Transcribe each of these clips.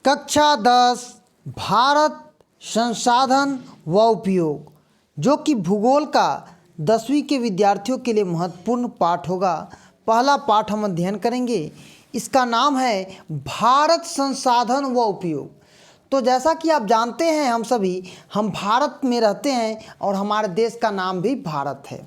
कक्षा 10 भारत संसाधन व उपयोग, जो कि भूगोल का 10वीं के विद्यार्थियों के लिए महत्वपूर्ण पाठ होगा। पहला पाठ हम अध्ययन करेंगे, इसका नाम है भारत संसाधन व उपयोग। तो जैसा कि आप जानते हैं, हम भारत में रहते हैं और हमारे देश का नाम भी भारत है।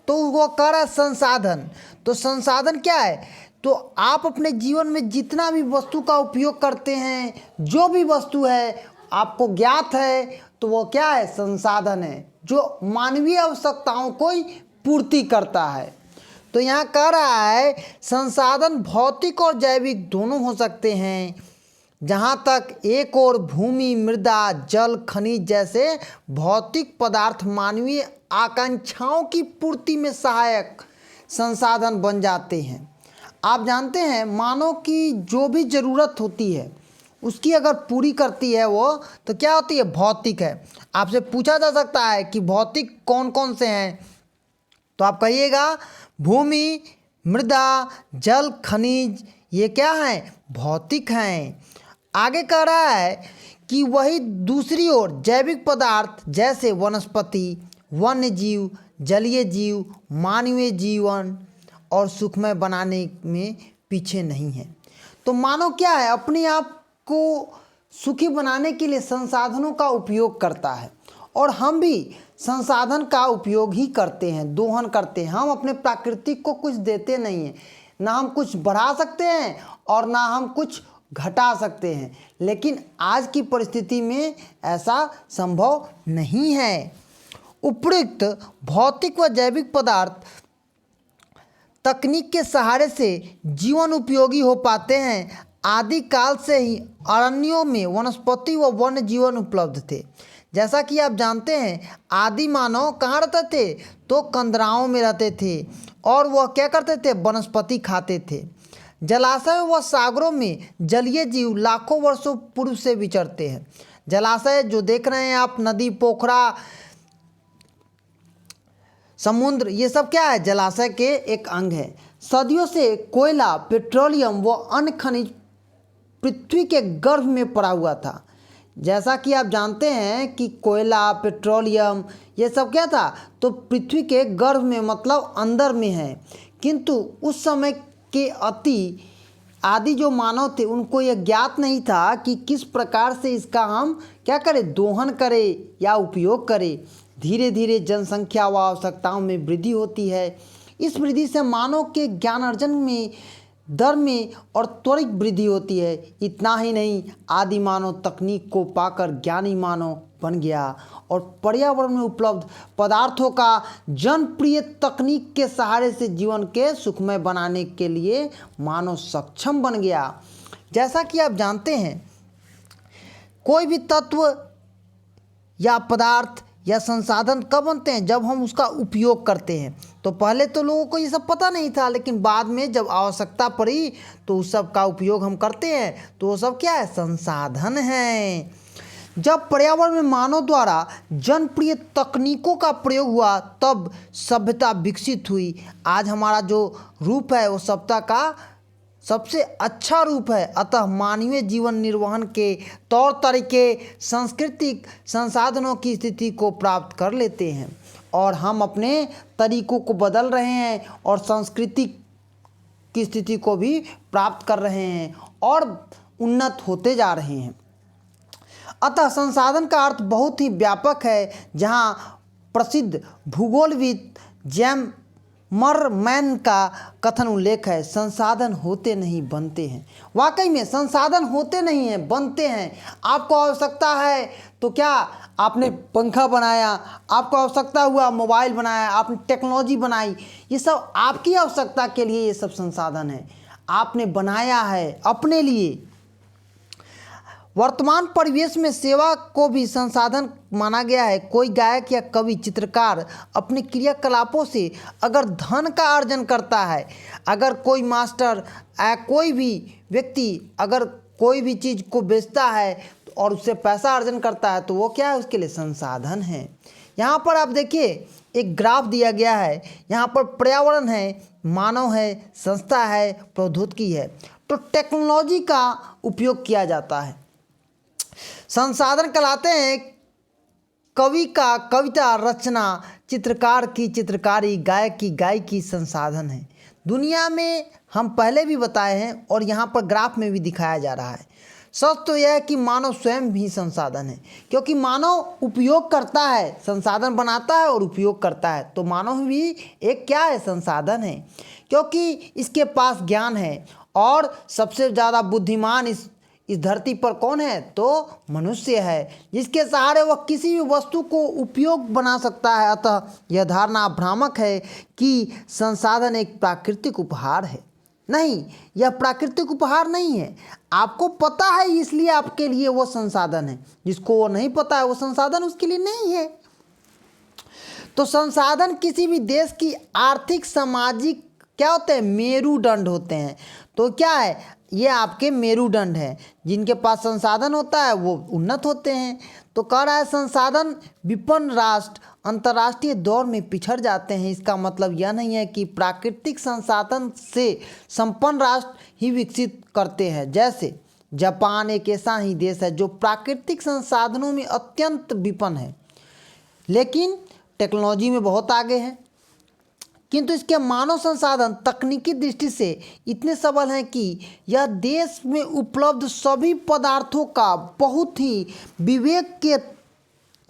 तो वो कह रहा है संसाधन। तो संसाधन क्या है? तो आप अपने जीवन में जितना भी वस्तु का उपयोग करते हैं, जो भी वस्तु है आपको ज्ञात है, तो वो क्या है? संसाधन है, जो मानवीय आवश्यकताओं को ही पूर्ति करता है। तो यहाँ कह रहा है संसाधन भौतिक और जैविक दोनों हो सकते हैं, जहाँ तक एक और भूमि, मृदा, जल, खनिज जैसे भौतिक पदार्थ मानवीय आकांक्षाओं की पूर्ति में सहायक संसाधन बन जाते हैं। आप जानते हैं, मानव की जो भी ज़रूरत होती है उसकी अगर पूरी करती है वो, तो क्या होती है? भौतिक है। आपसे पूछा जा सकता है कि भौतिक कौन कौन से हैं, तो आप कहिएगा भूमि, मृदा, जल, खनिज, ये क्या हैं? भौतिक हैं। आगे कह रहा है कि वही दूसरी ओर जैविक पदार्थ जैसे वनस्पति, वन्य जीव, जलीय जीव, मानवीय जीवन और सुखमय बनाने में पीछे नहीं है। तो मानव क्या है? अपने आप को सुखी बनाने के लिए संसाधनों का उपयोग करता है, और हम भी संसाधन का उपयोग ही करते हैं, दोहन करते हैं। हम अपने प्राकृतिक को कुछ देते नहीं हैं, ना हम कुछ बढ़ा सकते हैं और ना हम कुछ घटा सकते हैं। लेकिन आज की परिस्थिति में ऐसा संभव नहीं है। उपयुक्त भौतिक व जैविक पदार्थ तकनीक के सहारे से जीवन उपयोगी हो पाते हैं। आदि काल से ही अरण्यों में वनस्पति व वन्य जीवन उपलब्ध थे। जैसा कि आप जानते हैं, आदि मानव कहाँ रहते थे? तो कंदराओं में रहते थे, और वह क्या करते थे? वनस्पति खाते थे। जलाशय व सागरों में जलीय जीव लाखों वर्षों पूर्व से विचरते हैं। जलाशय जो देख रहे हैं आप, नदी, पोखरा, समुद्र, ये सब क्या है? जलाशय के एक अंग है। सदियों से कोयला, पेट्रोलियम व अन्य खनिज पृथ्वी के गर्भ में पड़ा हुआ था। जैसा कि आप जानते हैं कि कोयला, पेट्रोलियम, ये सब क्या था? तो पृथ्वी के गर्भ में, मतलब अंदर में है। किंतु उस समय के आदि जो मानव थे, उनको यह ज्ञात नहीं था कि किस प्रकार से इसका हम क्या करें? दोहन करें या उपयोग करें। धीरे धीरे जनसंख्या व आवश्यकताओं में वृद्धि होती है। इस वृद्धि से मानव के ज्ञान अर्जन में, दर में और त्वरित वृद्धि होती है। इतना ही नहीं, आदि मानव तकनीक को पाकर ज्ञानी मानव बन गया, और पर्यावरण में उपलब्ध पदार्थों का जनप्रिय तकनीक के सहारे से जीवन के सुखमय बनाने के लिए मानव सक्षम बन गया। जैसा कि आप जानते हैं, कोई भी तत्व या पदार्थ या संसाधन कब बनते हैं? जब हम उसका उपयोग करते हैं। तो पहले तो लोगों को ये सब पता नहीं था, लेकिन बाद में जब आवश्यकता पड़ी तो उस सब का उपयोग हम करते हैं। तो वो सब क्या है? संसाधन है। जब पर्यावरण में मानव द्वारा जनप्रिय तकनीकों का प्रयोग हुआ, तब सभ्यता विकसित हुई। आज हमारा जो रूप है वो सभ्यता का सबसे अच्छा रूप है। अतः मानवीय जीवन निर्वहन के तौर तरीके, सांस्कृतिक संसाधनों की स्थिति को प्राप्त कर लेते हैं, और हम अपने तरीकों को बदल रहे हैं और संस्कृति की स्थिति को भी प्राप्त कर रहे हैं और उन्नत होते जा रहे हैं। अतः संसाधन का अर्थ बहुत ही व्यापक है, जहाँ प्रसिद्ध भूगोलविद जैमरमैन का कथन उल्लेख है, संसाधन होते नहीं बनते हैं। वाकई में संसाधन होते नहीं हैं, बनते हैं। आपको आवश्यकता है तो क्या आपने पंखा बनाया, आपको आवश्यकता हुआ मोबाइल बनाया, आपने टेक्नोलॉजी बनाई, ये सब आपकी आवश्यकता के लिए, ये सब संसाधन है, आपने बनाया है अपने लिए। वर्तमान परिवेश में सेवा को भी संसाधन माना गया है। कोई गायक या कवि, चित्रकार अपने क्रियाकलापों से अगर धन का अर्जन करता है, अगर कोई मास्टर कोई भी व्यक्ति अगर कोई भी चीज़ को बेचता है और उससे पैसा अर्जन करता है, तो वो क्या है? उसके लिए संसाधन है। यहाँ पर आप देखिए, एक ग्राफ दिया गया है। यहाँ पर पर्यावरण है, मानव है, संस्था है, प्रौद्योगिकी है। तो टेक्नोलॉजी का उपयोग किया जाता है। संसाधन कहलाते हैं कवि का कविता रचना, चित्रकार की चित्रकारी, गायक की गायकी संसाधन है। दुनिया में हम पहले भी बताए हैं और यहाँ पर ग्राफ में भी दिखाया जा रहा है। सच तो यह है कि मानव स्वयं भी संसाधन है, क्योंकि मानव उपयोग करता है, संसाधन बनाता है और उपयोग करता है। तो मानव भी एक क्या है, संसाधन है, क्योंकि इसके पास ज्ञान है। और सबसे ज़्यादा बुद्धिमान इस धरती पर कौन है, तो मनुष्य है, जिसके सहारे वह किसी भी वस्तु को उपयोग बना सकता है। अतः यह धारणा भ्रामक है कि संसाधन एक प्राकृतिक उपहार है। नहीं, यह प्राकृतिक उपहार नहीं है। आपको पता है इसलिए आपके लिए वो संसाधन है, जिसको वो नहीं पता है वो संसाधन उसके लिए नहीं है। तो संसाधन किसी भी देश की आर्थिक सामाजिक क्या होते हैं, मेरुदंड होते हैं। तो क्या है, ये आपके मेरुदंड हैं। जिनके पास संसाधन होता है वो उन्नत होते हैं। तो कह रहा है संसाधन विपन्न राष्ट्र अंतर्राष्ट्रीय दौर में पिछड़ जाते हैं। इसका मतलब यह नहीं है कि प्राकृतिक संसाधन से संपन्न राष्ट्र ही विकसित करते हैं। जैसे जापान एक ऐसा ही देश है जो प्राकृतिक संसाधनों में अत्यंत विपन्न है, लेकिन टेक्नोलॉजी में बहुत आगे है। किंतु इसके मानव संसाधन तकनीकी दृष्टि से इतने सबल हैं कि यह देश में उपलब्ध सभी पदार्थों का बहुत ही विवेक के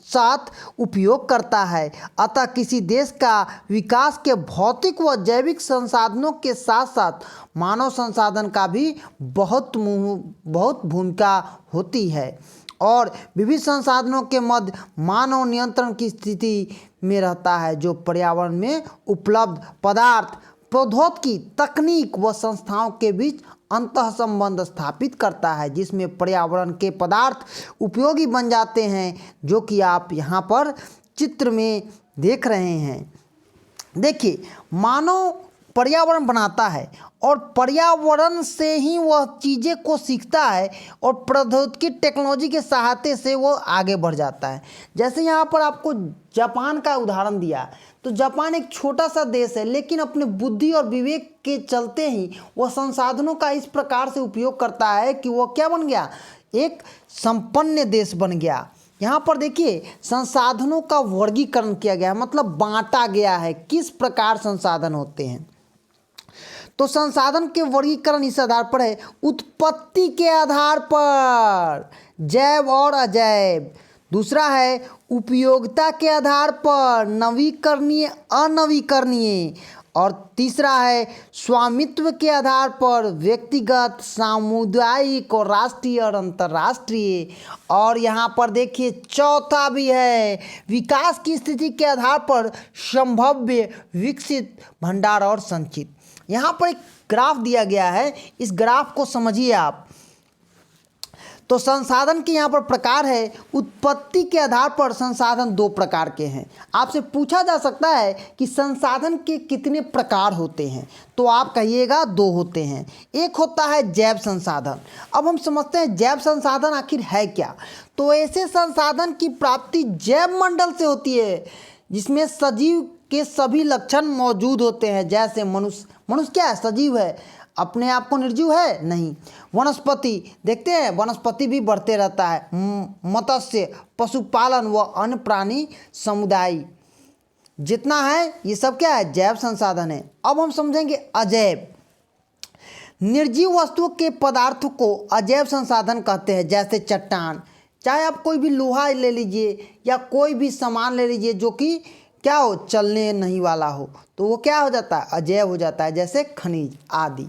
साथ उपयोग करता है। अतः किसी देश का विकास के भौतिक व जैविक संसाधनों के साथ साथ मानव संसाधन का भी बहुत भूमिका होती है। और विविध संसाधनों के मध्य मानव नियंत्रण की स्थिति में रहता है, जो पर्यावरण में उपलब्ध पदार्थ, प्रौद्योगिकी, तकनीक व संस्थाओं के बीच अंतः संबंध स्थापित करता है, जिसमें पर्यावरण के पदार्थ उपयोगी बन जाते हैं, जो कि आप यहाँ पर चित्र में देख रहे हैं। देखिए, मानव पर्यावरण बनाता है और पर्यावरण से ही वह चीज़ें को सीखता है और प्रौद्योगिकी टेक्नोलॉजी के सहायता से वो आगे बढ़ जाता है। जैसे यहाँ पर आपको जापान का उदाहरण दिया, तो जापान एक छोटा सा देश है, लेकिन अपने बुद्धि और विवेक के चलते ही वह संसाधनों का इस प्रकार से उपयोग करता है कि वह क्या बन गया, एक संपन्न देश बन गया। यहाँ पर देखिए संसाधनों का वर्गीकरण किया गया है, मतलब बांटा गया है किस प्रकार संसाधन होते हैं। तो संसाधन के वर्गीकरण इस आधार पर है, उत्पत्ति के आधार पर जैव और अजैव। दूसरा है उपयोगिता के आधार पर नवीकरणीय अनवीकरणीय। और तीसरा है स्वामित्व के आधार पर व्यक्तिगत, सामुदायिक और राष्ट्रीय और अंतर्राष्ट्रीय। और यहाँ पर देखिए चौथा भी है विकास की स्थिति के आधार पर संभाव्य, विकसित, भंडार और संचित। यहाँ पर एक ग्राफ दिया गया है, इस ग्राफ को समझिए आप। तो संसाधन के यहाँ पर प्रकार है, उत्पत्ति के आधार पर संसाधन दो प्रकार के हैं। आपसे पूछा जा सकता है कि संसाधन के कितने प्रकार होते हैं, तो आप कहिएगा दो होते हैं। एक होता है जैव संसाधन। अब हम समझते हैं जैव संसाधन आखिर है क्या। तो ऐसे संसाधन की प्राप्ति जैव मंडल से होती है, जिसमें सजीव के सभी लक्षण मौजूद होते हैं। जैसे मनुष्य क्या है, सजीव है, अपने आप को निर्जीव है नहीं। वनस्पति देखते हैं, वनस्पति भी बढ़ते रहता है। मत्स्य, पशुपालन व अन्य प्राणी समुदाय जितना है ये सब क्या है, जैव संसाधन है। अब हम समझेंगे अजैव। निर्जीव वस्तुओं के पदार्थों को अजैव संसाधन कहते हैं। जैसे चट्टान, चाहे आप कोई भी लोहा ले लीजिए या कोई भी सामान ले लीजिए जो कि क्या हो, चलने नहीं वाला हो, तो वो क्या हो जाता है, अजैव हो जाता है। जैसे खनिज आदि।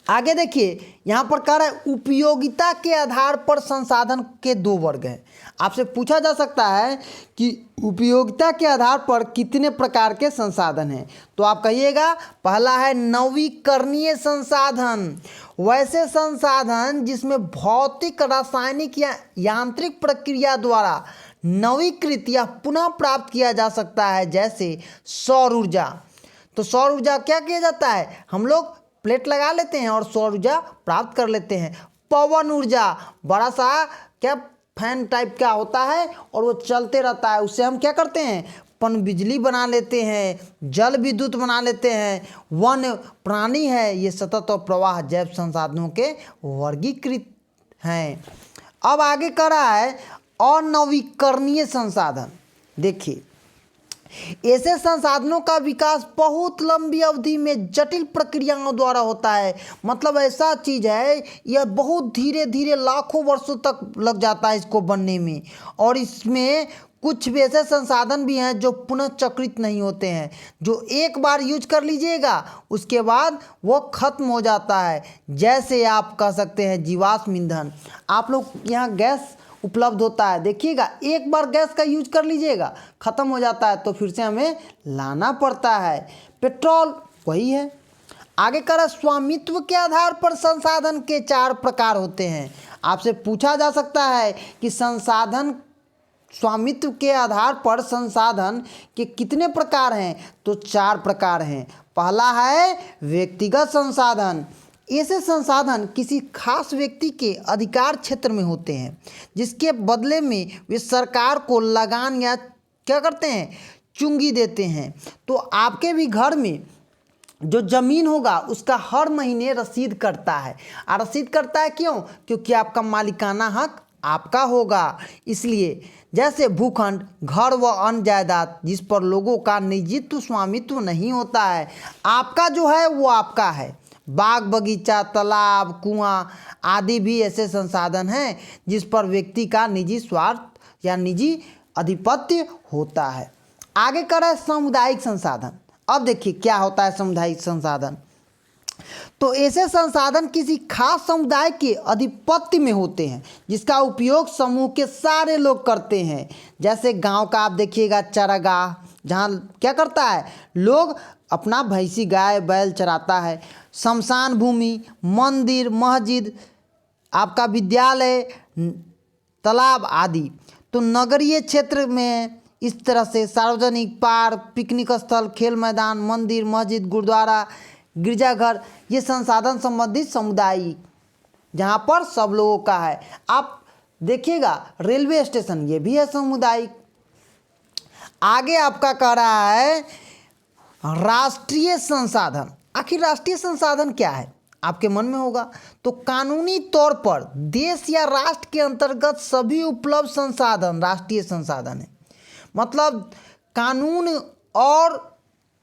आगे देखिए यहाँ पर कह रहा है उपयोगिता के आधार पर संसाधन के दो वर्ग हैं। आपसे पूछा जा सकता है कि उपयोगिता के आधार पर कितने प्रकार के संसाधन हैं, तो आप कहिएगा पहला है नवीकरणीय संसाधन। वैसे संसाधन जिसमें भौतिक, रासायनिक या यांत्रिक प्रक्रिया द्वारा नवीकृत या पुनः प्राप्त किया जा सकता है। जैसे सौर ऊर्जा। तो सौर ऊर्जा क्या किया जाता है, हम लोग प्लेट लगा लेते हैं और सौर ऊर्जा प्राप्त कर लेते हैं। पवन ऊर्जा, बड़ा सा क्या फैन टाइप का होता है और वो चलते रहता है, उससे हम क्या करते हैं, पन बिजली बना लेते हैं, जल विद्युत बना लेते हैं। वन प्राणी है, ये सतत और प्रवाह जैव संसाधनों के वर्गीकृत हैं। अब आगे कह रहा है अनवीकरणीय संसाधन। देखिए, ऐसे संसाधनों का विकास बहुत लंबी अवधि में जटिल प्रक्रियाओं द्वारा होता है। मतलब ऐसा चीज़ है, यह बहुत धीरे धीरे लाखों वर्षों तक लग जाता है इसको बनने में। और इसमें कुछ भी ऐसे संसाधन भी हैं जो पुनः चक्रित नहीं होते हैं, जो एक बार यूज कर लीजिएगा उसके बाद वो खत्म हो जाता है। जैसे आप कह सकते हैं जीवाश्म ईंधन। आप लोग यहाँ गैस उपलब्ध होता है, देखिएगा एक बार गैस का यूज कर लीजिएगा ख़त्म हो जाता है, तो फिर से हमें लाना पड़ता है। पेट्रोल वही है। आगे कर स्वामित्व के आधार पर संसाधन के 4 प्रकार होते हैं। आपसे पूछा जा सकता है कि संसाधन स्वामित्व के आधार पर संसाधन के कितने प्रकार हैं, तो 4 प्रकार हैं। पहला है व्यक्तिगत संसाधन। ऐसे संसाधन किसी खास व्यक्ति के अधिकार क्षेत्र में होते हैं, जिसके बदले में वे सरकार को लगान या क्या करते हैं, चुंगी देते हैं। तो आपके भी घर में जो ज़मीन होगा उसका हर महीने रसीद कटता है। और रसीद कटता है क्यों? क्योंकि आपका मालिकाना हक आपका होगा। इसलिए जैसे भूखंड, घर व अन्य जायदाद जिस पर लोगों का निजित्व स्वामित्व नहीं होता है, आपका जो है वो आपका है। बाग बगीचा, तालाब, कुआं आदि भी ऐसे संसाधन हैं जिस पर व्यक्ति का निजी स्वार्थ या निजी आधिपत्य होता है। आगे कर है सामुदायिक संसाधन। अब देखिए क्या होता है सामुदायिक संसाधन। तो ऐसे संसाधन किसी खास समुदाय के आधिपत्य में होते हैं, जिसका उपयोग समूह के सारे लोग करते हैं। जैसे गांव का आप देखिएगा चारागाह, जहाँ क्या करता है, लोग अपना भैंसी गाय बैल चराता है। शमशान भूमि, मंदिर, मस्जिद, आपका विद्यालय, तालाब आदि। तो नगरीय क्षेत्र में इस तरह से सार्वजनिक पार्क, पिकनिक स्थल, खेल मैदान, मंदिर, मस्जिद, गुरुद्वारा, गिरजाघर, ये संसाधन संबंधित समुदाय जहाँ पर सब लोगों का है। आप देखिएगा रेलवे स्टेशन, ये भी है सामुदायिक। आगे आपका कह रहा है राष्ट्रीय संसाधन। आखिर राष्ट्रीय संसाधन क्या है, आपके मन में होगा। तो कानूनी तौर पर देश या राष्ट्र के अंतर्गत सभी उपलब्ध संसाधन राष्ट्रीय संसाधन है। मतलब कानून और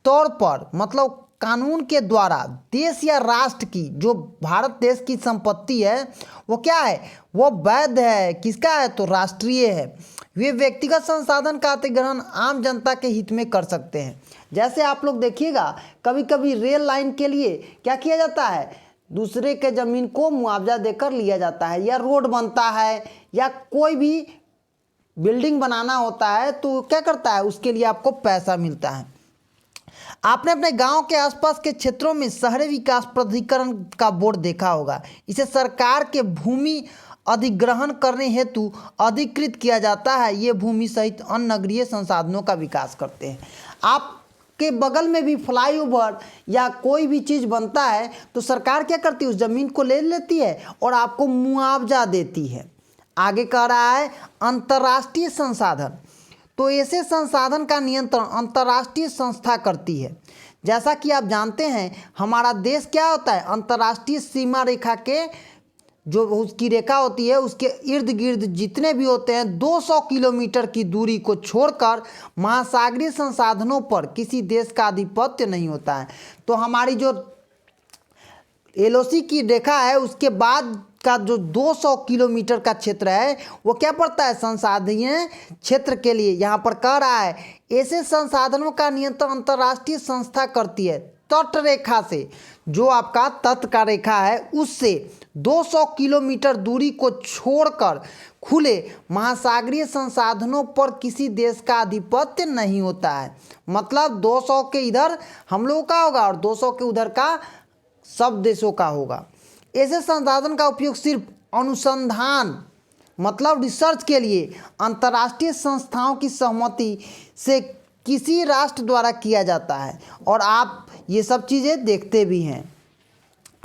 तौर पर, मतलब कानून के द्वारा देश या राष्ट्र की जो भारत देश की संपत्ति है वो क्या है, वो वैध है। किसका है, तो राष्ट्रीय है। वे व्यक्तिगत संसाधन का अतिग्रहण आम जनता के हित में कर सकते हैं। जैसे आप लोग देखिएगा कभी कभी रेल लाइन के लिए क्या किया जाता है, दूसरे के ज़मीन को मुआवजा देकर लिया जाता है, या रोड बनता है या कोई भी बिल्डिंग बनाना होता है तो क्या करता है, उसके लिए आपको पैसा मिलता है। आपने अपने गांव के आसपास के क्षेत्रों में शहरी विकास प्राधिकरण का बोर्ड देखा होगा। इसे सरकार के भूमि अधिग्रहण करने हेतु अधिकृत किया जाता है। ये भूमि सहित अन्य नगरीय संसाधनों का विकास करते हैं। आपके बगल में भी फ्लाईओवर या कोई भी चीज़ बनता है तो सरकार क्या करती है, उस ज़मीन को ले लेती है और आपको मुआवजा देती है। आगे कह रहा है अंतर्राष्ट्रीय संसाधन। तो ऐसे संसाधन का नियंत्रण अंतर्राष्ट्रीय संस्था करती है। जैसा कि आप जानते हैं हमारा देश क्या होता है, अंतर्राष्ट्रीय सीमा रेखा के जो उसकी रेखा होती है उसके इर्द गिर्द जितने भी होते हैं 200 किलोमीटर की दूरी को छोड़कर महासागरीय संसाधनों पर किसी देश का आधिपत्य नहीं होता है। तो हमारी जो LOC की रेखा है उसके बाद का जो 200 किलोमीटर का क्षेत्र है वो क्या पड़ता है, संसाधनीय क्षेत्र के लिए। यहाँ पर कह रहा है ऐसे संसाधनों का नियंत्रण अंतर्राष्ट्रीय संस्था करती है। तट रेखा से, जो आपका तट का रेखा है उससे 200 किलोमीटर दूरी को छोड़कर खुले महासागरीय संसाधनों पर किसी देश का आधिपत्य नहीं होता है। मतलब 200 के इधर हम लोगों का होगा और 200 के उधर का सब देशों का होगा। ऐसे संसाधन का उपयोग सिर्फ अनुसंधान मतलब रिसर्च के लिए अंतर्राष्ट्रीय संस्थाओं की सहमति से किसी राष्ट्र द्वारा किया जाता है और आप ये सब चीज़ें देखते भी हैं।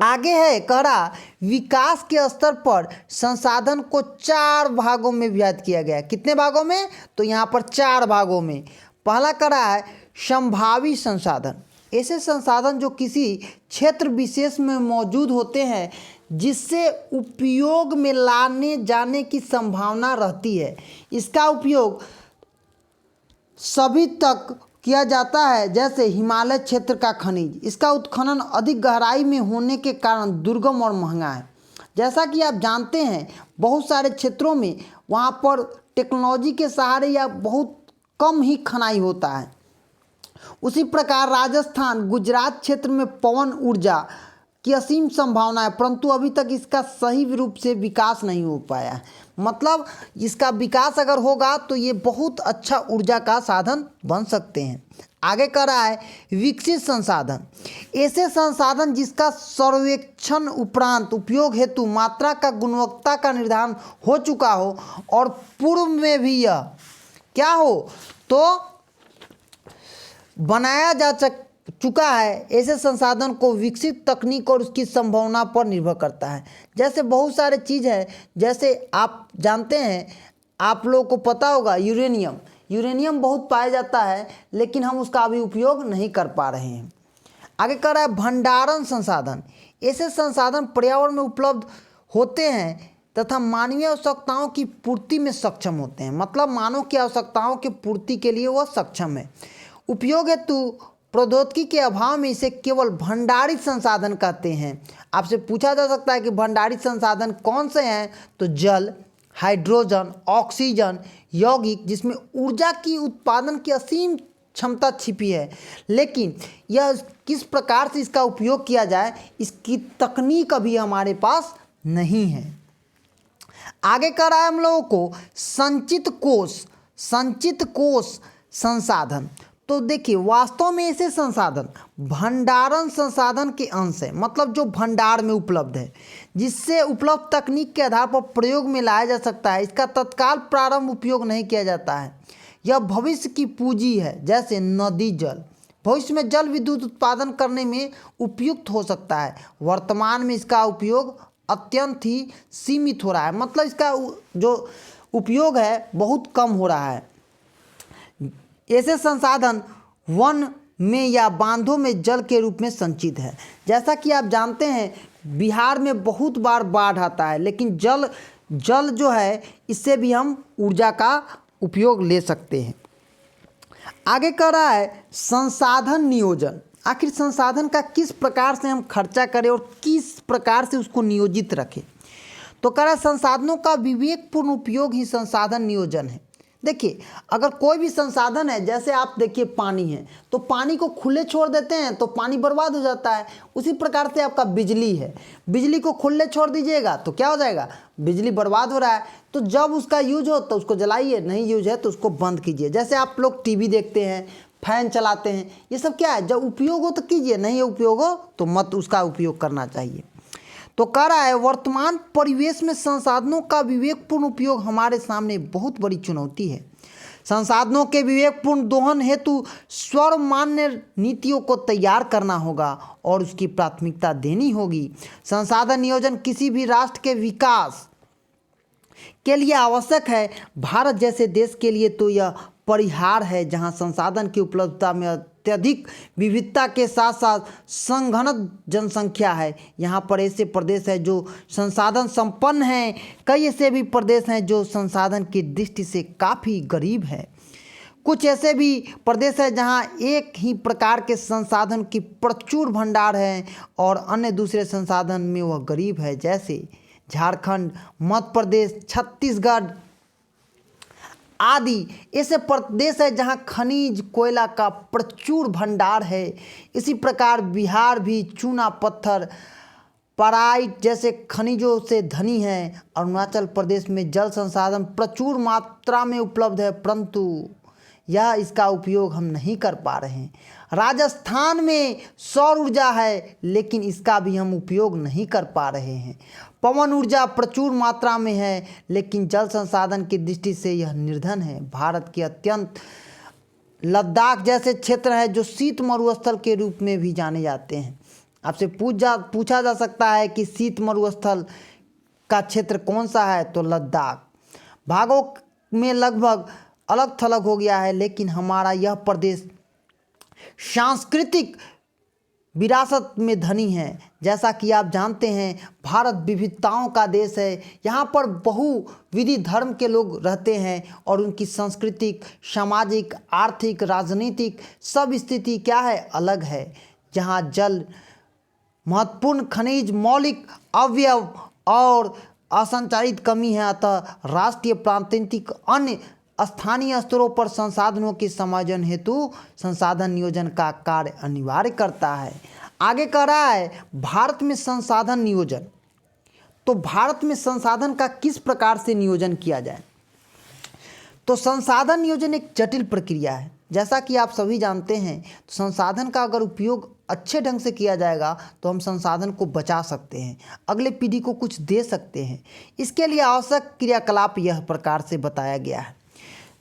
आगे है कह रहा विकास के स्तर पर संसाधन को 4 भागों में विभाजित किया गया है। कितने भागों में, तो यहाँ पर 4 भागों में। पहला कह रहा है संभावी संसाधन। ऐसे संसाधन जो किसी क्षेत्र विशेष में मौजूद होते हैं, जिससे उपयोग में लाने जाने की संभावना रहती है। इसका उपयोग सभी तक किया जाता है, जैसे हिमालय क्षेत्र का खनिज। इसका उत्खनन अधिक गहराई में होने के कारण दुर्गम और महंगा है। जैसा कि आप जानते हैं, बहुत सारे क्षेत्रों में वहाँ पर टेक्नोलॉजी के सहारे या बहुत कम ही खनाई होता है। उसी प्रकार राजस्थान, गुजरात क्षेत्र में पवन ऊर्जा की असीम संभावना है, परंतु अभी तक इसका सही रूप से विकास नहीं हो पाया है। मतलब इसका विकास अगर होगा तो ये बहुत अच्छा ऊर्जा का साधन बन सकते हैं। आगे कर रहा है विकसित संसाधन। ऐसे संसाधन जिसका सर्वेक्षण उपरांत उपयोग हेतु मात्रा का गुणवत्ता का निर्धारण हो चुका हो और पूर्व में भी यह क्या हो तो बनाया जा चुका है। ऐसे संसाधन को विकसित तकनीक और उसकी संभावना पर निर्भर करता है। जैसे बहुत सारे चीज़ है, जैसे आप जानते हैं, आप लोगों को पता होगा यूरेनियम बहुत पाया जाता है, लेकिन हम उसका अभी उपयोग नहीं कर पा रहे हैं। आगे कर रहा है भंडारण संसाधन। ऐसे संसाधन पर्यावरण में उपलब्ध होते हैं तथा मानवीय आवश्यकताओं की पूर्ति में सक्षम होते हैं। मतलब मानव की आवश्यकताओं की पूर्ति के लिए वह सक्षम है। उपयोग हेतु प्रौद्योगिकी के अभाव में इसे केवल भंडारित संसाधन कहते हैं। आपसे पूछा जा सकता है कि भंडारित संसाधन कौन से हैं, तो जल, हाइड्रोजन, ऑक्सीजन, यौगिक, जिसमें ऊर्जा की उत्पादन की असीम क्षमता छिपी है, लेकिन यह किस प्रकार से इसका उपयोग किया जाए, इसकी तकनीक अभी हमारे पास नहीं है। आगे कर रहा है हम लोगों को संचित कोष संसाधन। तो देखिए, वास्तव में ऐसे संसाधन भंडारण संसाधन के अंश है। मतलब जो भंडार में उपलब्ध है, जिससे उपलब्ध तकनीक के आधार पर प्रयोग में लाया जा सकता है। इसका तत्काल प्रारंभ उपयोग नहीं किया जाता है। यह भविष्य की पूंजी है, जैसे नदी जल भविष्य में जल विद्युत उत्पादन करने में उपयुक्त हो सकता है। वर्तमान में इसका उपयोग अत्यंत ही सीमित हो रहा है। मतलब इसका जो उपयोग है बहुत कम हो रहा है। ऐसे संसाधन वन में या बांधों में जल के रूप में संचित है। जैसा कि आप जानते हैं, बिहार में बहुत बार बाढ़ आता है, लेकिन जल जो है, इससे भी हम ऊर्जा का उपयोग ले सकते हैं। आगे कर रहा है संसाधन नियोजन। आखिर संसाधन का किस प्रकार से हम खर्चा करें और किस प्रकार से उसको नियोजित रखें। तो कह रहा है संसाधनों का विवेकपूर्ण उपयोग ही संसाधन नियोजन है। देखिए, अगर कोई भी संसाधन है, जैसे आप देखिए पानी है, तो पानी को खुले छोड़ देते हैं तो पानी बर्बाद हो जाता है। उसी प्रकार से आपका बिजली है, बिजली को खुले छोड़ दीजिएगा तो क्या हो जाएगा, बिजली बर्बाद हो रहा है। तो जब उसका यूज हो तो उसको जलाइए, नहीं यूज है तो उसको बंद कीजिए। जैसे आप लोग टीवी देखते हैं, फैन चलाते हैं, ये सब क्या है, जब उपयोग हो तो कीजिए, नहीं उपयोग हो तो मत उसका उपयोग करना चाहिए। तो कह रहा है वर्तमान परिवेश में संसाधनों का विवेकपूर्ण उपयोग हमारे सामने बहुत बड़ी चुनौती है। संसाधनों के विवेकपूर्ण दोहन हेतु सर्वमान्य नीतियों को तैयार करना होगा और उसकी प्राथमिकता देनी होगी। संसाधन नियोजन किसी भी राष्ट्र के विकास के लिए आवश्यक है। भारत जैसे देश के लिए तो यह परिहार्य है, जहां संसाधन की उपलब्धता में अत्यधिक विविधता के साथ साथ संघनत जनसंख्या है। यहाँ पर ऐसे प्रदेश है जो संसाधन संपन्न हैं, कई ऐसे भी प्रदेश हैं जो संसाधन की दृष्टि से काफ़ी गरीब है। कुछ ऐसे भी प्रदेश है जहाँ एक ही प्रकार के संसाधन की प्रचुर भंडार है और अन्य दूसरे संसाधन में वह गरीब है, जैसे झारखंड, मध्य प्रदेश, छत्तीसगढ़ आदि ऐसे प्रदेश है जहाँ खनिज कोयला का प्रचुर भंडार है। इसी प्रकार बिहार भी चूना पत्थर पराइट जैसे खनिजों से धनी है। अरुणाचल प्रदेश में जल संसाधन प्रचुर मात्रा में उपलब्ध है, परंतु यह इसका उपयोग हम नहीं कर पा रहे हैं। राजस्थान में सौर ऊर्जा है, लेकिन इसका भी हम उपयोग नहीं कर पा रहे हैं। पवन ऊर्जा प्रचुर मात्रा में है, लेकिन जल संसाधन की दृष्टि से यह निर्धन है। भारत के अत्यंत लद्दाख जैसे क्षेत्र है जो शीत मरुस्थल के रूप में भी जाने जाते हैं। आपसे पूछा जा सकता है कि शीत मरुस्थल का क्षेत्र कौन सा है, तो लद्दाख। भागों में लगभग अलग थलग हो गया है, लेकिन हमारा यह प्रदेश सांस्कृतिक विरासत में धनी है। जैसा कि आप जानते हैं भारत विविधताओं का देश है। यहाँ पर बहुविधि धर्म के लोग रहते हैं और उनकी सांस्कृतिक, सामाजिक, आर्थिक, राजनीतिक सब स्थिति क्या है, अलग है। जहाँ जल, महत्वपूर्ण खनिज, मौलिक अवयव और असंचारित कमी है, अतः राष्ट्रीय, प्रांतीय, अन्य स्थानीय स्तरों पर संसाधनों के समायोजन हेतु संसाधन नियोजन का कार्य अनिवार्य करता है। आगे कह रहा है भारत में संसाधन नियोजन। तो भारत में संसाधन का किस प्रकार से नियोजन किया जाए? तो संसाधन नियोजन एक जटिल प्रक्रिया है। जैसा कि आप सभी जानते हैं, तो संसाधन का अगर उपयोग अच्छे ढंग से किया जाएगा तो हम संसाधन को बचा सकते हैं, अगले पीढ़ी को कुछ दे सकते हैं। इसके लिए आवश्यक क्रियाकलाप यह प्रकार से बताया गया है।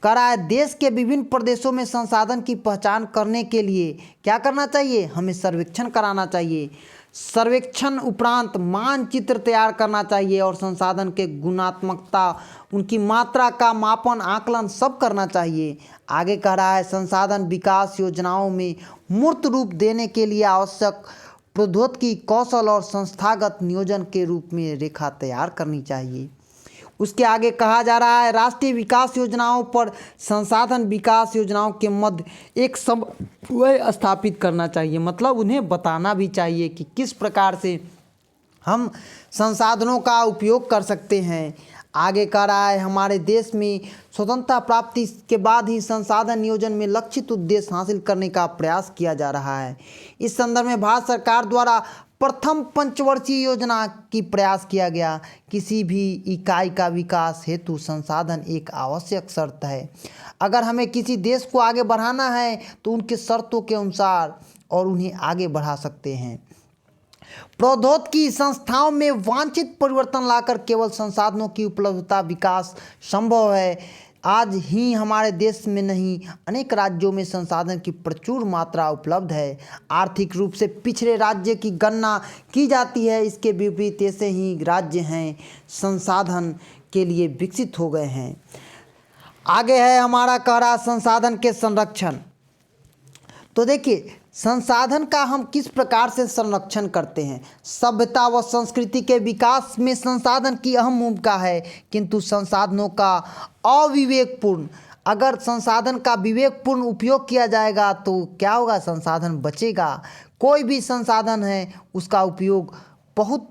कह रहा है देश के विभिन्न प्रदेशों में संसाधन की पहचान करने के लिए क्या करना चाहिए, हमें सर्वेक्षण कराना चाहिए। सर्वेक्षण उपरांत मानचित्र तैयार करना चाहिए और संसाधन के गुणात्मकता, उनकी मात्रा का मापन, आकलन सब करना चाहिए। आगे कह रहा है संसाधन विकास योजनाओं में मूर्त रूप देने के लिए आवश्यक प्रौद्योगिकी, कौशल और संस्थागत नियोजन के रूप में रेखा तैयार करनी चाहिए। उसके आगे कहा जा रहा है राष्ट्रीय विकास योजनाओं पर संसाधन विकास योजनाओं के मध्य एक समन्वय स्थापित करना चाहिए। मतलब उन्हें बताना भी चाहिए कि किस प्रकार से हम संसाधनों का उपयोग कर सकते हैं। आगे कह रहा है हमारे देश में स्वतंत्रता प्राप्ति के बाद ही संसाधन नियोजन में लक्षित उद्देश्य हासिल करने का प्रयास किया जा रहा है। इस संदर्भ में भारत सरकार द्वारा प्रथम पंचवर्षीय योजना की प्रयास किया गया। किसी भी इकाई का विकास हेतु संसाधन एक आवश्यक शर्त है। अगर हमें किसी देश को आगे बढ़ाना है तो उनके शर्तों के अनुसार और उन्हें आगे बढ़ा सकते हैं। प्रौद्योगिकी संस्थाओं में वांछित परिवर्तन लाकर केवल संसाधनों की उपलब्धता विकास संभव है। आज ही हमारे देश में नहीं, अनेक राज्यों में संसाधन की प्रचुर मात्रा उपलब्ध है। आर्थिक रूप से पिछड़े राज्य की गणना की जाती है। इसके विपरीत ऐसे ही राज्य हैं संसाधन के लिए विकसित हो गए हैं। आगे है हमारा कह रहा संसाधन के संरक्षण। तो देखिए संसाधन का हम किस प्रकार से संरक्षण करते हैं। सभ्यता व संस्कृति के विकास में संसाधन की अहम भूमिका है, किंतु संसाधनों का अविवेकपूर्ण, अगर संसाधन का विवेकपूर्ण उपयोग किया जाएगा तो क्या होगा, संसाधन बचेगा। कोई भी संसाधन है उसका उपयोग बहुत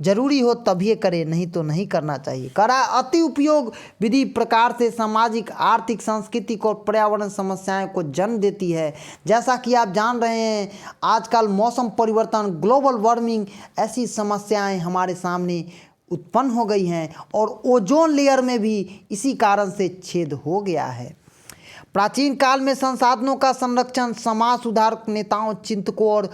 जरूरी हो तभी करें, नहीं तो नहीं करना चाहिए। करा अति उपयोग विधि प्रकार से सामाजिक, आर्थिक, सांस्कृतिक और पर्यावरण समस्याएं को जन्म देती है। जैसा कि आप जान रहे हैं आजकल मौसम परिवर्तन, ग्लोबल वार्मिंग, ऐसी समस्याएं हमारे सामने उत्पन्न हो गई हैं और ओजोन लेयर में भी इसी कारण से छेद हो गया है। प्राचीन काल में संसाधनों का संरक्षण समाज सुधारक नेताओं, चिंतकों और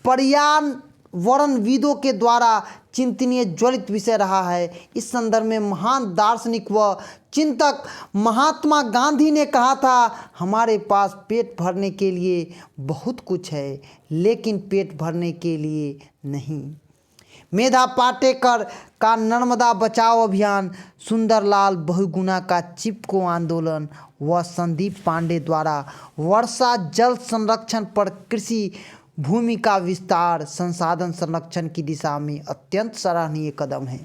पर्यावरणविदों के द्वारा चिंतनीय ज्वलित विषय रहा है। इस संदर्भ में महान दार्शनिक व चिंतक महात्मा गांधी ने कहा था, हमारे पास पेट भरने के लिए बहुत कुछ है लेकिन पेट भरने के लिए नहीं। मेधा पाटेकर का नर्मदा बचाओ अभियान, सुंदरलाल बहुगुणा का चिपको आंदोलन व संदीप पांडे द्वारा वर्षा जल संरक्षण पर कृषि भूमि का विस्तार संसाधन संरक्षण की दिशा में अत्यंत सराहनीय कदम है।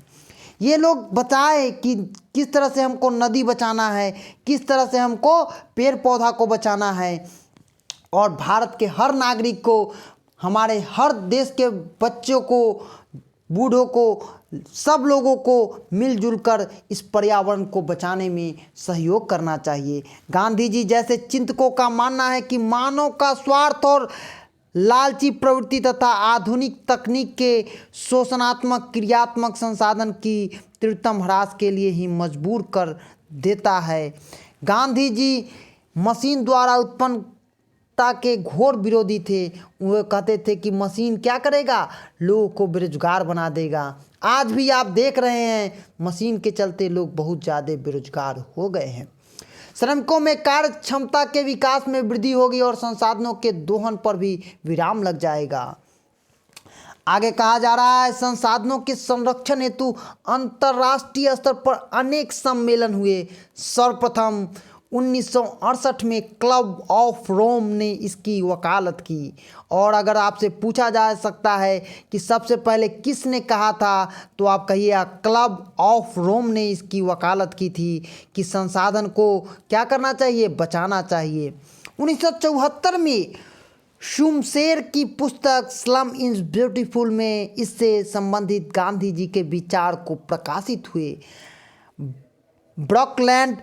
ये लोग बताए कि किस तरह से हमको नदी बचाना है, किस तरह से हमको पेड़ पौधा को बचाना है और भारत के हर नागरिक को, हमारे हर देश के बच्चों को, बूढ़ों को, सब लोगों को मिलजुल कर इस पर्यावरण को बचाने में सहयोग करना चाहिए। गांधी जी जैसे चिंतकों का मानना है कि मानव का स्वार्थ और लालची प्रवृत्ति तथा आधुनिक तकनीक के शोषणात्मक क्रियात्मक संसाधन की तीव्रतम ह्रास के लिए ही मजबूर कर देता है। गांधी जी मशीन द्वारा उत्पन्नता के घोर विरोधी थे। वह कहते थे कि मशीन क्या करेगा, लोगों को बेरोजगार बना देगा। आज भी आप देख रहे हैं मशीन के चलते लोग बहुत ज़्यादा बेरोजगार हो गए हैं। श्रमिकों में कार्य क्षमता के विकास में वृद्धि होगी और संसाधनों के दोहन पर भी विराम लग जाएगा। आगे कहा जा रहा है संसाधनों के संरक्षण हेतु अंतर्राष्ट्रीय स्तर पर अनेक सम्मेलन हुए। सर्वप्रथम 1968 में क्लब ऑफ रोम ने इसकी वकालत की। और अगर आपसे पूछा जा सकता है कि सबसे पहले किसने कहा था, तो आप कहिए क्लब ऑफ रोम ने इसकी वकालत की थी कि संसाधन को क्या करना चाहिए, बचाना चाहिए। 1974 में शुमशेर की पुस्तक स्लम इज़ ब्यूटीफुल में इससे संबंधित गांधी जी के विचार को प्रकाशित हुए। ब्रॉकलैंड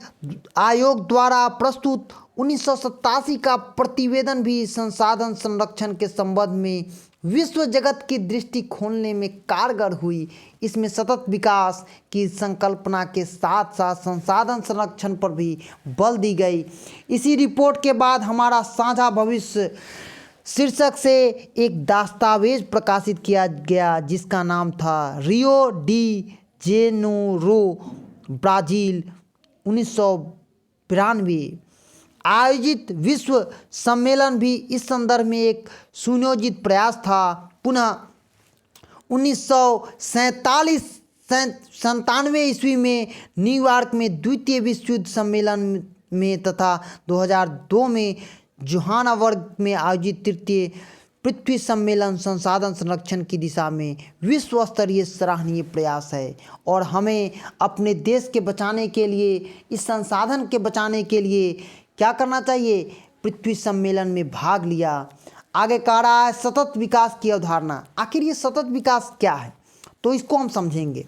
आयोग द्वारा प्रस्तुत 1987 का प्रतिवेदन भी संसाधन संरक्षण के संबंध में विश्व जगत की दृष्टि खोलने में कारगर हुई। इसमें सतत विकास की संकल्पना के साथ साथ संसाधन संरक्षण पर भी बल दी गई। इसी रिपोर्ट के बाद हमारा साझा भविष्य शीर्षक से एक दस्तावेज प्रकाशित किया गया जिसका नाम था रियो डी जेनेरो ब्राज़ील 1992 आयोजित विश्व सम्मेलन भी इस संदर्भ में एक सुनियोजित प्रयास था। पुनः 1997 ईस्वी में न्यूयॉर्क में द्वितीय विश्व युद्ध सम्मेलन में तथा 2002 में जोहान्सबर्ग में आयोजित तृतीय पृथ्वी सम्मेलन संसाधन संरक्षण की दिशा में विश्व स्तरीय सराहनीय प्रयास है। और हमें अपने देश के बचाने के लिए, इस संसाधन के बचाने के लिए क्या करना चाहिए, पृथ्वी सम्मेलन में भाग लिया। आगे कह रहा है सतत विकास की अवधारणा। आखिर ये सतत विकास क्या है, तो इसको हम समझेंगे।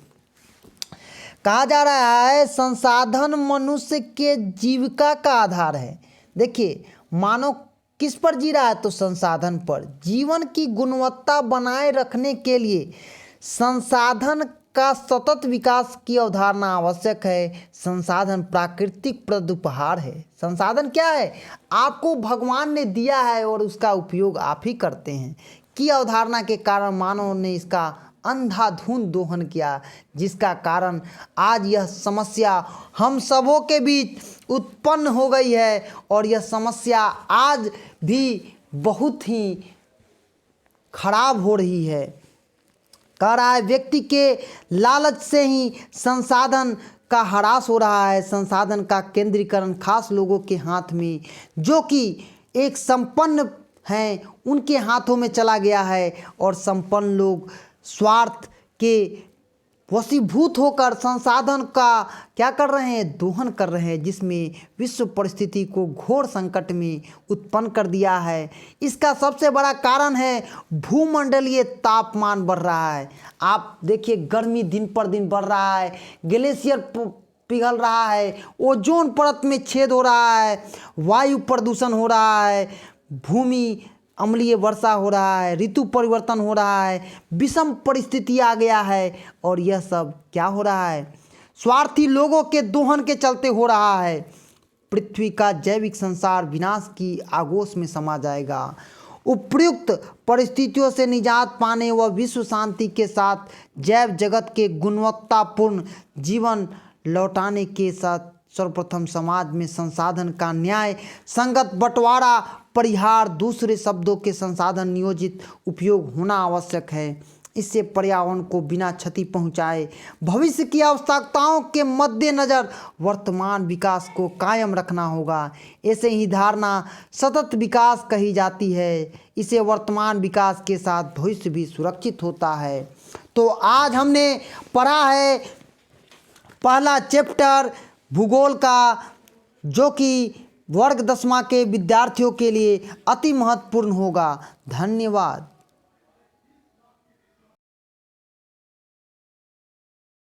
कहा जा रहा है संसाधन मनुष्य के जीविका का आधार है। देखिए, मानव किस पर जी रहा है, तो संसाधन पर। जीवन की गुणवत्ता बनाए रखने के लिए संसाधन का सतत विकास की अवधारणा आवश्यक है। संसाधन प्राकृतिक प्रदत्त उपहार है। संसाधन क्या है, आपको भगवान ने दिया है और उसका उपयोग आप ही करते हैं की अवधारणा के कारण मानव ने इसका अंधाधुंध दोहन किया, जिसका कारण आज यह समस्या हम सबों के बीच उत्पन्न हो गई है। और यह समस्या आज भी बहुत ही खराब हो रही है। कह रहा है व्यक्ति के लालच से ही संसाधन का ह्रास हो रहा है। संसाधन का केंद्रीकरण खास लोगों के हाथ में, जो कि एक संपन्न हैं, उनके हाथों में चला गया है। और संपन्न लोग स्वार्थ के वशीभूत होकर संसाधन का क्या कर रहे हैं, दोहन कर रहे हैं, जिसमें विश्व परिस्थिति को घोर संकट में उत्पन्न कर दिया है। इसका सबसे बड़ा कारण है भूमंडलीय तापमान बढ़ रहा है। आप देखिए, गर्मी दिन पर दिन बढ़ रहा है, ग्लेशियर पिघल रहा है, ओजोन परत में छेद हो रहा है, वायु प्रदूषण हो रहा है, भूमि अम्लीय वर्षा हो रहा है, ऋतु परिवर्तन हो रहा है, विषम परिस्थिति आ गया है। और यह सब क्या हो रहा है, स्वार्थी लोगों के दोहन के चलते हो रहा है। पृथ्वी का जैविक संसार विनाश की आगोश में समा जाएगा। उपयुक्त परिस्थितियों से निजात पाने व विश्व शांति के साथ जैव जगत के गुणवत्तापूर्ण जीवन लौटाने के साथ सर्वप्रथम समाज में संसाधन का न्याय संगत बंटवारा, परिहार, दूसरे शब्दों के संसाधन नियोजित उपयोग होना आवश्यक है। इससे पर्यावरण को बिना क्षति पहुंचाए भविष्य की आवश्यकताओं के मद्देनज़र वर्तमान विकास को कायम रखना होगा। ऐसे ही धारणा सतत विकास कही जाती है। इसे वर्तमान विकास के साथ भविष्य भी सुरक्षित होता है। तो आज हमने पढ़ा है पहला चैप्टर भूगोल का, जो कि वर्ग 10वां के विद्यार्थियों के लिए अति महत्वपूर्ण होगा। धन्यवाद।